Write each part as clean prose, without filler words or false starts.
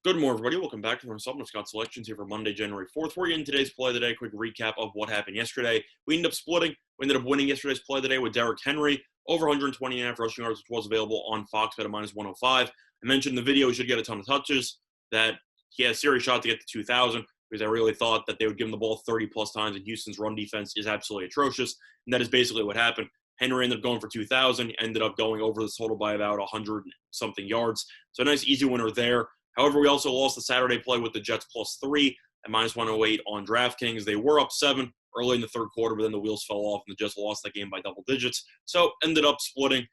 Good morning, everybody. Welcome back to the Installment of Scott Selections here for Monday, January 4th. We're in today's play of the day. Quick recap of what happened yesterday. We ended up splitting. We ended up winning yesterday's play of the day with Derrick Henry, over 120.5 rushing yards, which was available on Fox bet at minus 105. I mentioned in the video he should get a ton of touches, that he has a serious shot to get to 2,000, because I really thought that they would give him the ball 30-plus times, and Houston's run defense is absolutely atrocious, and that is basically what happened. Henry ended up going for 2,000, ended up going over the total by about 100-something yards. So a nice, easy winner there. However, we also lost the Saturday play with the Jets +3 at minus 108 on DraftKings. They were up 7 early in the third quarter, but then the wheels fell off, and the Jets lost that game by double digits. So ended up splitting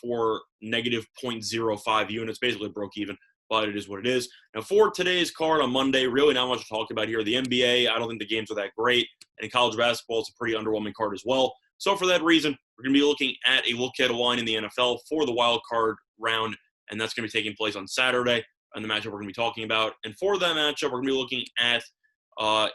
for negative -0.05 units, basically broke even, but it is what it is. Now, for today's card on Monday, really not much to talk about here. The NBA, I don't think the games are that great, and in college basketball, it's a pretty underwhelming card as well. So for that reason, we're going to be looking at a look-ahead line in the NFL for the wild card round, and that's going to be taking place on Saturday. And the matchup we're going to be talking about. And for that matchup, we're going to be looking at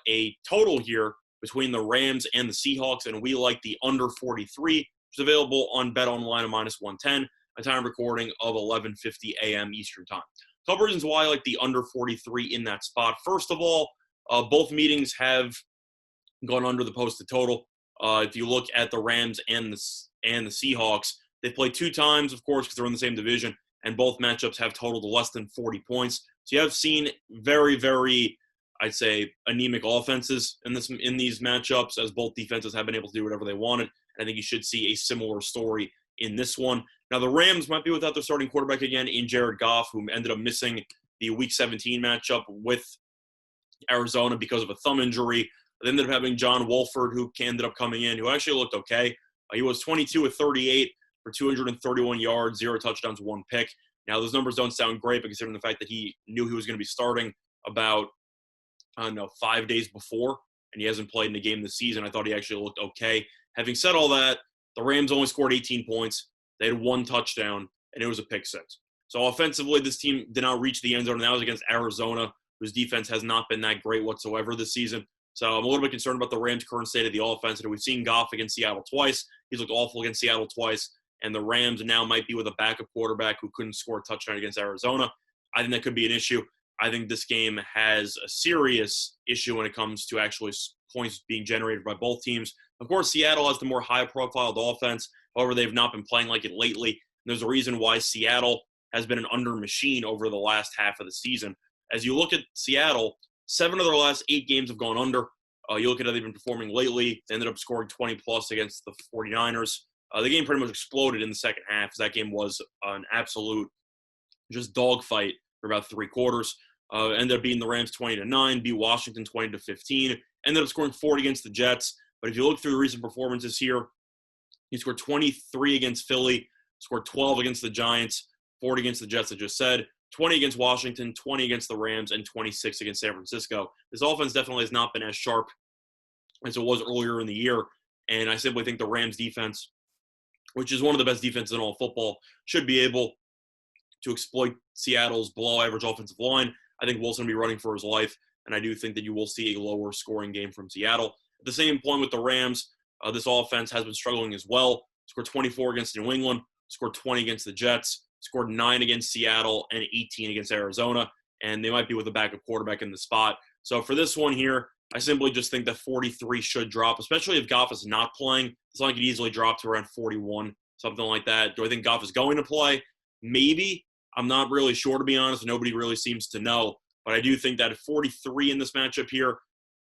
a total here between the Rams and the Seahawks, and we like the under 43, which is available on Bet Online at minus 110, a time recording of 11:50 a.m. Eastern Time. A couple reasons why I like the under 43 in that spot. First of all, both meetings have gone under the posted total. If you look at the Rams and the Seahawks, they've played 2 times, of course, because they're in the same division, and both matchups have totaled less than 40 points. So you have seen very, very, I'd say, anemic offenses in these matchups, as both defenses have been able to do whatever they wanted. And I think you should see a similar story in this one. Now, the Rams might be without their starting quarterback again in Jared Goff, who ended up missing the Week 17 matchup with Arizona because of a thumb injury. They ended up having John Wolford, who ended up coming in, who actually looked okay. He was 22 of 38 for 231 yards, 0 touchdowns, 1 pick. Now, those numbers don't sound great, but considering the fact that he knew he was going to be starting about, 5 days before, and he hasn't played in a game this season, I thought he actually looked okay. Having said all that, the Rams only scored 18 points. They had 1 touchdown, and it was a pick six. So offensively, this team did not reach the end zone, and that was against Arizona, whose defense has not been that great whatsoever this season. So I'm a little bit concerned about the Rams' current state of the offense. And we've seen Goff against Seattle twice. He's looked awful against Seattle twice. And the Rams now might be with a backup quarterback who couldn't score a touchdown against Arizona. I think that could be an issue. I think this game has a serious issue when it comes to actually points being generated by both teams. Of course, Seattle has the more high-profiled offense. However, they've not been playing like it lately. And there's a reason why Seattle has been an under machine over the last half of the season. As you look at Seattle, 7 of their last 8 games have gone under. You look at how they've been performing lately. They ended up scoring 20-plus against the 49ers. The game pretty much exploded in the second half, because that game was an absolute just dogfight for about 3 quarters. Ended up beating the Rams 20-9, beat Washington 20-15. Ended up scoring 40 against the Jets. But if you look through the recent performances here, he scored 23 against Philly, scored 12 against the Giants, 40 against the Jets, I just said, 20 against Washington, 20 against the Rams, and 26 against San Francisco. This offense definitely has not been as sharp as it was earlier in the year. And I simply think the Rams defense, which is one of the best defenses in all of football, should be able to exploit Seattle's below-average offensive line. I think Wilson will be running for his life, and I do think that you will see a lower scoring game from Seattle. At the same point with the Rams, this offense has been struggling as well. Scored 24 against New England, scored 20 against the Jets, scored 9 against Seattle, and 18 against Arizona, and they might be with a backup quarterback in the spot. So for this one here, I simply just think that 43 should drop, especially if Goff is not playing. It's not like it could easily drop to around 41, something like that. Do I think Goff is going to play? Maybe. I'm not really sure, to be honest. Nobody really seems to know. But I do think that at 43 in this matchup here,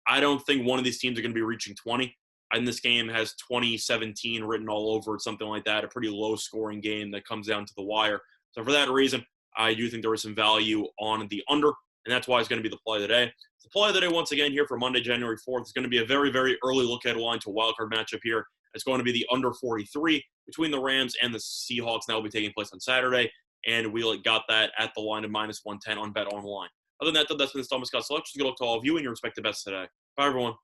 I don't think one of these teams are going to be reaching 20. And this game has 2017 written all over it, something like that, a pretty low-scoring game that comes down to the wire. So for that reason, I do think there is some value on the under, and that's why it's going to be the play of the day. The play of the day, once again, here for Monday, January 4th, is going to be a very, very early look-ahead line to a wildcard matchup here. It's going to be the under 43 between the Rams and the Seahawks. That will be taking place on Saturday, and we got that at the line of minus 110 on Bet Online. Other than that, that's been the Scott Selections. Good luck to all of you and your respective bets today. Bye, everyone.